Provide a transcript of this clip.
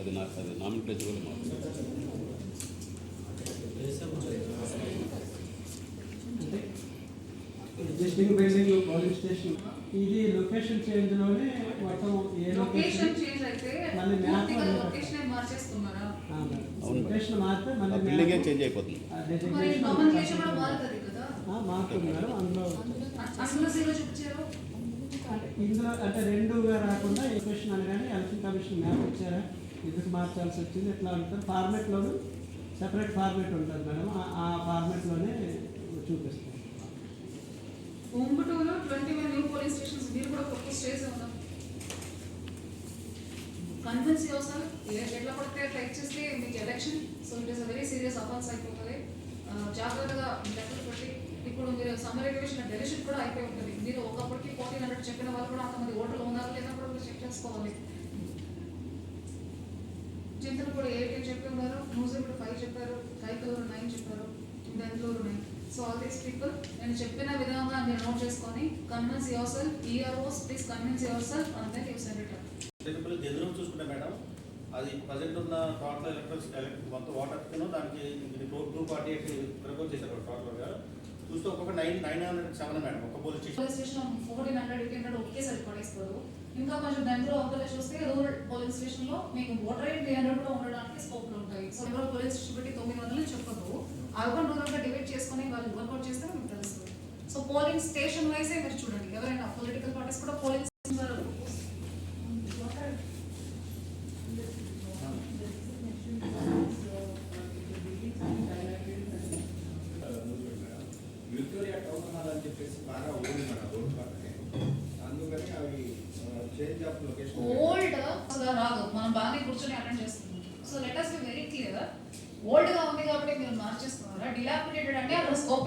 అది నామినేటెడ్ కూడా existing building police station ఇది లొకేషన్ చేంజ్ లోనే మొత్తం ఏ లొకేషన్ చేంజ్ అయితే మళ్ళీ మ్యాప్ లొకేషన్ మార్చేస్తున్నారా? లొకేషన్ మారితే మళ్ళీ బిల్డింగ్ చేంజ్ అయిపోతుంది. మరి నామినేషన్ కూడా మారుతది కదా. మారుతున్నారు అందులో అసలు జీరో చూపించారు. ఇందులో అంటే రెండుగా రాకుండా లొకేషన్ అనగానే ఎలక్షన్ కమిషన్ మ్యాప్ ఇచ్చారా, ఎందుకు మార్చాల్సి వచ్చింది ఎట్లా ఉంటుంది ఫార్మేట్లోనూ సెపరేట్ ఫార్మేట్ ఉంటుంది మేడం, ఆ ఫార్మేట్లోనే చూపిస్తాం. ఉంబటూరులో 21 న్యూ పోలీస్ స్టేషన్స్ మీరు కూడా ప్రపోజ్ చేసే ఉన్నాం. కన్విన్స్ యువర్సెల్ఫ్ ఎట్లా పడితే అట్లా ఇచ్చేస్తే మీకు election so it is a very serious offence అయిపోతుంది. జాగ్రత్తగా లెక్కలు పెట్టి ఇప్పుడు మీరు సమ్మర్ ఎడ్యుకేషన్ డెలిషన్ కూడా అయిపోయి ఉంటుంది. మీరు ఒకప్పటికి 1400 చెప్పిన వాళ్ళు కూడా అంతమంది ఓటర్లు ఉన్నారు లేదా కూడా మీరు చెక్ చేసుకోవాలి. చింతలు కూడా 8 చెప్పి ఉన్నారు, న్యూస్ కూడా 5 చెప్పారు, కైకలూరు 9 చెప్పారు, Bengaluru 9. So all these people నేను చెప్పిన విధంగా మీరు నోట్ చేసుకొని convince yourself, EROs please convince yourself and then you send it. ఎదురు చూసుకుంటే మేడం అది ప్రజెంట్ ఉన్న టోటల్ ఎలక్ట్రిక్ మొత్తం వాటర్ దానికి 248 ప్రపోజ్ చేశారు టోటల్గా చూస్తే ఒక్కొక్క 907 మేడం ఒక పోలీస్ స్టేషన్ 1400 ఒకేసారి పడేస్తారు. ఇంకా కొంచెం దగ్గర ఒకటే చూస్తే రూరల్ పోలీస్ స్టేషన్ లో మీకు ఓటర్ ఐడి 300 కూడా ఉండడానికి స్కోప్లు ఉంటాయి. సో రూరల్ పోలీస్ స్టేషన్ పెట్టి 900 చెప్పదు, అర్బన్ రూరల్ గా డివైడ్ చేసుకుని వాళ్ళు వర్కౌట్ చేస్తే మీకు తెలుస్తుంది. సో పోలింగ్ స్టేషన్ వైజే మీరు చూడండి, ఎవరైనా పొలిటికల్ పార్టీస్ కూడా పోలింగ్ విక్టోరియా టౌన్ అని చెప్పేసి బాగా ఓల్డ్ మేడం, రోడ్ పక్కనే, అందుకని అవి చేంజ్ ఆఫ్ లొకేషన్ ఓల్డ్ రాదు, మనం బాగా కూర్చొని అటెండ్ చేస్తున్నాం. So let us be very clear, old గా ఉంది కాబట్టి మీరు మార్చేస్తున్నారా? డిలాపిడేటెడ్ అంటే అక్కడ స్కోప్